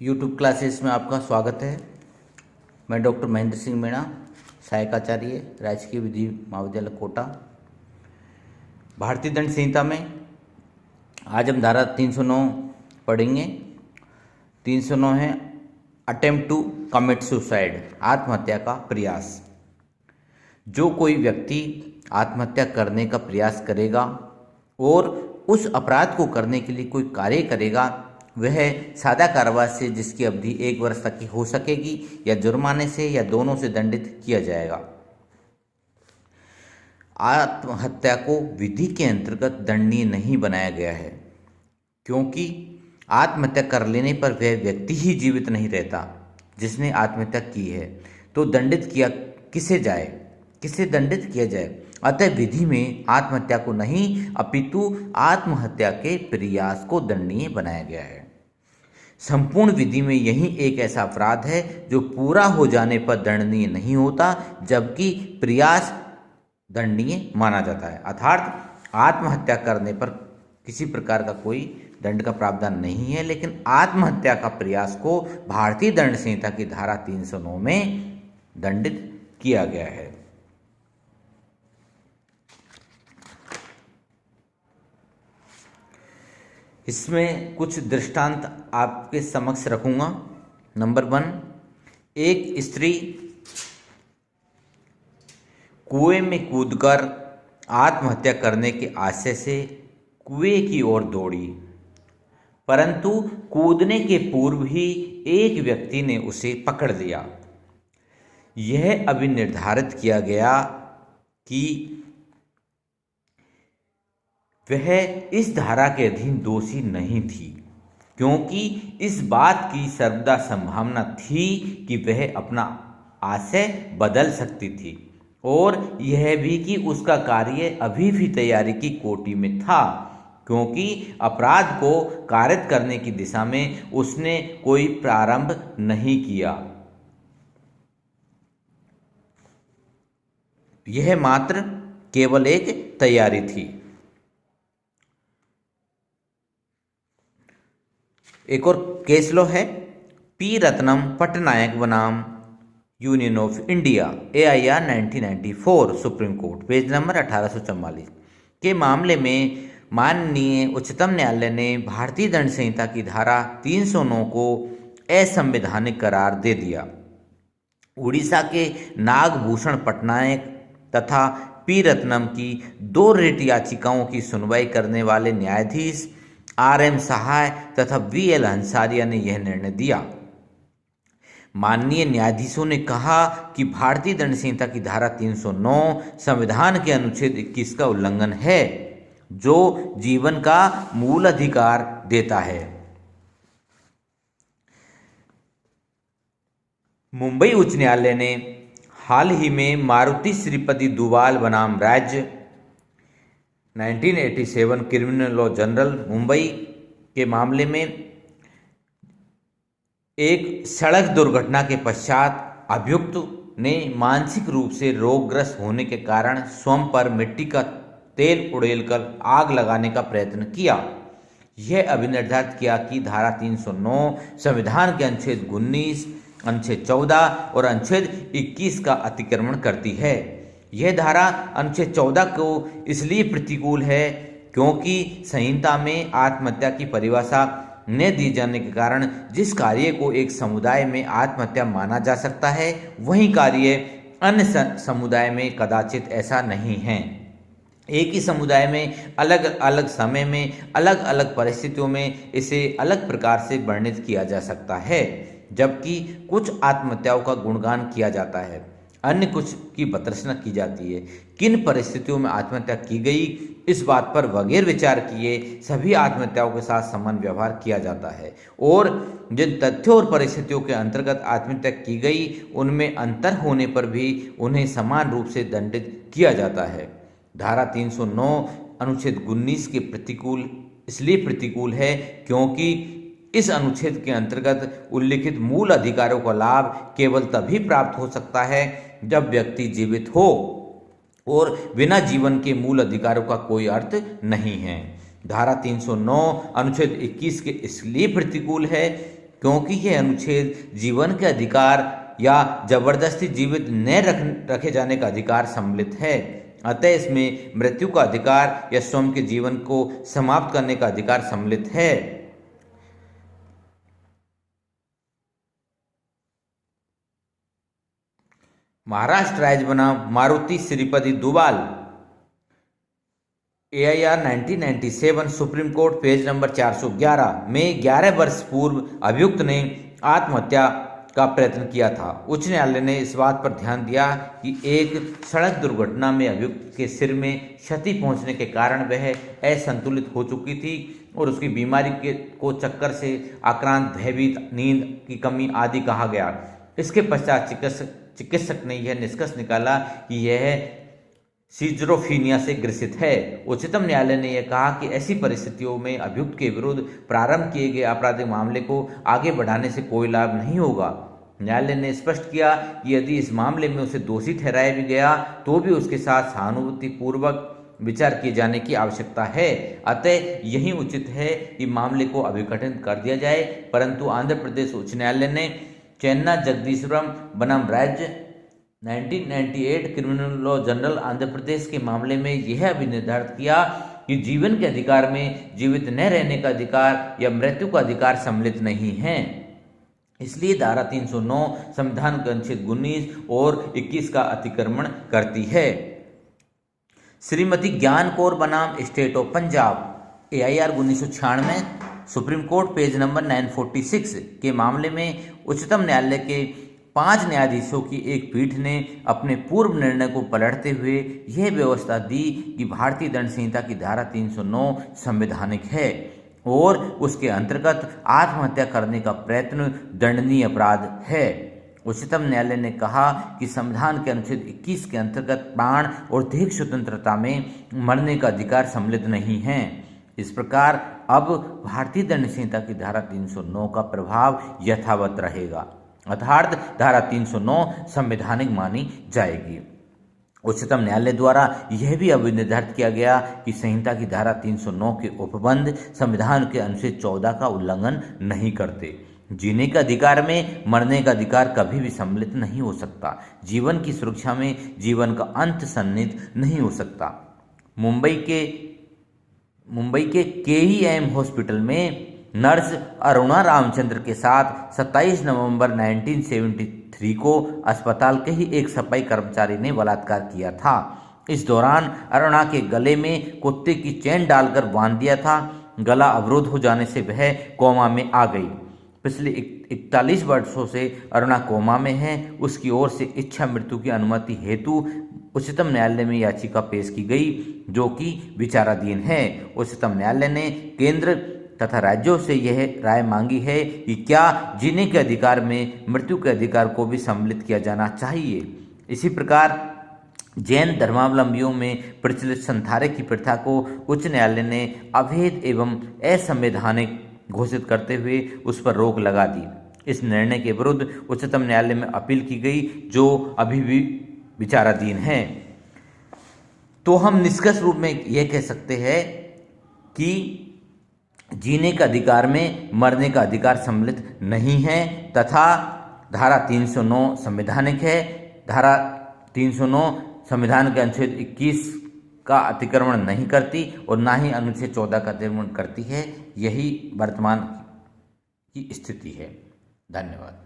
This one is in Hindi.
यूट्यूब क्लासेस में आपका स्वागत है। मैं डॉक्टर महेंद्र सिंह मीणा, सहायकाचार्य, राजकीय विधि महाविद्यालय कोटा। भारतीय दंड संहिता में आज हम धारा 309 पढ़ेंगे। 309 है अटेम्प्ट टू कमिट सुसाइड, आत्महत्या का प्रयास। जो कोई व्यक्ति आत्महत्या करने का प्रयास करेगा और उस अपराध को करने के लिए कोई कार्य करेगा, वह सादा कारावास से जिसकी अवधि 1 वर्ष तक की हो सकेगी या जुर्माने से या दोनों से दंडित किया जाएगा। आत्महत्या को विधि के अंतर्गत दंडनीय नहीं बनाया गया है, क्योंकि आत्महत्या कर लेने पर वह व्यक्ति ही जीवित नहीं रहता जिसने आत्महत्या की है, तो दंडित किया किसे जाए, किसे दंडित किया जाए। अतः विधि में आत्महत्या को नहीं अपितु आत्महत्या के प्रयास को दंडनीय बनाया गया है। संपूर्ण विधि में यही एक ऐसा अपराध है जो पूरा हो जाने पर दंडनीय नहीं होता, जबकि प्रयास दंडनीय माना जाता है। अर्थात आत्महत्या करने पर किसी प्रकार का कोई दंड का प्रावधान नहीं है, लेकिन आत्महत्या का प्रयास को भारतीय दंड संहिता की धारा 309 में दंडित किया गया है। इसमें कुछ दृष्टांत आपके समक्ष रखूंगा। नंबर 1, एक स्त्री कुएं में कूदकर आत्महत्या करने के आशय से कुएं की ओर दौड़ी, परंतु कूदने के पूर्व ही एक व्यक्ति ने उसे पकड़ लिया। यह अभी निर्धारित किया गया कि वह इस धारा के अधीन दोषी नहीं थी, क्योंकि इस बात की सर्वदा संभावना थी कि वह अपना आशय बदल सकती थी, और यह भी कि उसका कार्य अभी भी तैयारी की कोटि में था, क्योंकि अपराध को कारित करने की दिशा में उसने कोई प्रारंभ नहीं किया। यह मात्र केवल एक तैयारी थी। एक और केस लो है पी रत्नम पटनायक बनाम union of India, AIR 1994, supreme court, page number 1844 के मामले में माननीय उच्चतम न्यायालय ने भारतीय दंड संहिता की धारा 309 को असंवैधानिक करार दे दिया। उड़ीसा के नागभूषण पटनायक तथा पी रत्नम की 2 रिट याचिकाओं की सुनवाई करने वाले न्यायाधीश RM सहाय तथा VL हंसारिया ने यह निर्णय दिया। माननीय न्यायाधीशों ने कहा कि भारतीय दंड संहिता की धारा 309 संविधान के अनुच्छेद 21 का उल्लंघन है, जो जीवन का मूल अधिकार देता है। मुंबई उच्च न्यायालय ने हाल ही में मारुति श्रीपति दुवाल बनाम राज्य 1987 क्रिमिनल लॉ जनरल मुंबई के मामले में एक सड़क दुर्घटना के पश्चात अभियुक्त ने मानसिक रूप से रोगग्रस्त होने के कारण स्वयं पर मिट्टी का तेल उड़ेलकर आग लगाने का प्रयत्न किया। यह अभिनिर्धारित किया कि धारा 309 संविधान के अनुच्छेद 19, अनुच्छेद 14 और अनुच्छेद 21 का अतिक्रमण करती है। यह धारा अनुच्छेद 14 को इसलिए प्रतिकूल है क्योंकि संहिता में आत्महत्या की परिभाषा न दिए जाने के कारण जिस कार्य को एक समुदाय में आत्महत्या माना जा सकता है, वही कार्य अन्य समुदाय में कदाचित ऐसा नहीं है। एक ही समुदाय में अलग अलग समय में अलग अलग परिस्थितियों में इसे अलग प्रकार से वर्णित किया जा सकता है। जबकि कुछ आत्महत्याओं का गुणगान किया जाता है, अन्य कुछ की भर्त्सना की जाती है। किन परिस्थितियों में आत्महत्या की गई, इस बात पर बगैर विचार किए सभी आत्महत्याओं के साथ समान व्यवहार किया जाता है, और जिन तथ्यों और परिस्थितियों के अंतर्गत आत्महत्या की गई उनमें अंतर होने पर भी उन्हें समान रूप से दंडित किया जाता है। धारा 309 अनुच्छेद 19 के प्रतिकूल इसलिए प्रतिकूल है क्योंकि इस अनुच्छेद के अंतर्गत उल्लिखित मूल अधिकारों का लाभ केवल तभी प्राप्त हो सकता है जब व्यक्ति जीवित हो, और बिना जीवन के मूल अधिकारों का कोई अर्थ नहीं है। धारा 309 अनुच्छेद 21 के इसलिए प्रतिकूल है क्योंकि यह अनुच्छेद जीवन के अधिकार या जबरदस्ती जीवित न रखे जाने का अधिकार सम्मिलित है। अतः इसमें मृत्यु का अधिकार या स्वयं के जीवन को समाप्त करने का अधिकार सम्मिलित है। महाराष्ट्र राज्य बनाम Maruti Shripati Dubal, AIR 1997, supreme court, page number 411 में 11 वर्ष पूर्व अभियुक्त ने आत्महत्या का प्रयत्न किया था। उच्च न्यायालय ने इस बात पर ध्यान दिया कि एक सड़क दुर्घटना में अभियुक्त के सिर में क्षति पहुंचने के कारण वह असंतुलित हो चुकी थी और उसकी बीमारी को चक्कर से आक्रांत, भयभीत, नींद की कमी आदि कहा गया। इसके पश्चात चिकित्सक ने यह निष्कर्ष निकाला कि यह सिजोफ्रेनिया से ग्रसित है। उच्चतम न्यायालय ने यह कहा कि ऐसी परिस्थितियों में अभियुक्त के विरुद्ध प्रारंभ किए गए आपराधिक मामले को आगे बढ़ाने से कोई लाभ नहीं होगा। न्यायालय ने स्पष्ट किया कि यदि इस मामले में उसे दोषी ठहराया भी गया तो भी उसके साथ सहानुभूतिपूर्वक विचार किए जाने की आवश्यकता है। अतः यही उचित है कि मामले को अभिघटित कर दिया जाए। परंतु आंध्र प्रदेश उच्च न्यायालय ने चेन्ना जगदीश्वरम बनाम राज्य 1998 criminal law general Andhra Pradesh के मामले में यह भी निर्धारित किया कि जीवन के अधिकार में जीवित न रहने का अधिकार या मृत्यु का अधिकार सम्मिलित नहीं है। इसलिए धारा 309 संविधान के अनुच्छेद 19 और 21 का अतिक्रमण करती है। श्रीमती ज्ञान कौर बनाम state of Punjab, AIR 1996, supreme court, page number 946 के मामले में उच्चतम न्यायालय के 5 न्यायाधीशों की एक पीठ ने अपने पूर्व निर्णय को पलटते हुए यह व्यवस्था दी कि भारतीय दंड संहिता की धारा 309 संवैधानिक है और उसके अंतर्गत आत्महत्या करने का प्रयत्न दंडनीय अपराध है। उच्चतम न्यायालय ने कहा कि संविधान के अनुच्छेद 21 के अंतर्गत प्राण और देह स्वतंत्रता में मरने का अधिकार सम्मिलित नहीं है। इस प्रकार अब भारतीय दंड संहिता की धारा 309 का प्रभाव यथावत रहेगा, अर्थात धारा 309 संवैधानिक मानी जाएगी। उच्चतम न्यायालय द्वारा यह भी अब निर्धारित किया गया कि संहिता की धारा 309 के उपबंध संविधान के अनुच्छेद 14 का उल्लंघन नहीं करते। जीने के अधिकार में मरने का अधिकार कभी भी सम्मिलित नहीं हो सकता। जीवन की सुरक्षा में जीवन का अंत सन्निहित नहीं हो सकता। मुंबई के KEM हॉस्पिटल में नर्स अरुणा रामचंद्र के साथ 27 नवंबर 1973 को अस्पताल के ही एक सफाई कर्मचारी ने बलात्कार किया था। इस दौरान अरुणा के गले में कुत्ते की चेन डालकर बांध दिया था। गला अवरुद्ध हो जाने से वह कोमा में आ गई। पिछले 41 वर्षों से अरुणा कोमा में है। उसकी ओर से इच्छा मृत्यु की अनुमति हेतु उच्चतम न्यायालय में याचिका पेश की गई, जो कि विचाराधीन है। उच्चतम न्यायालय ने केंद्र तथा राज्यों से यह राय मांगी है कि क्या जीने के अधिकार में मृत्यु के अधिकार को भी सम्मिलित किया जाना चाहिए। इसी प्रकार जैन धर्मावलंबियों में प्रचलित संथारे की प्रथा को उच्च न्यायालय ने अवैध एवं असंवैधानिक घोषित करते हुए उस पर रोक लगा दी। इस निर्णय के विरुद्ध उच्चतम न्यायालय में अपील की गई, जो अभी भी विचाराधीन है। तो हम निष्कर्ष रूप में यह कह सकते हैं कि जीने के अधिकार में मरने का अधिकार सम्मिलित नहीं है तथा धारा 309 संवैधानिक है। धारा 309 संविधान के अनुच्छेद 21 का अतिक्रमण नहीं करती और ना ही अनुच्छेद 14 का अतिक्रमण करती है। यही वर्तमान की स्थिति है। धन्यवाद।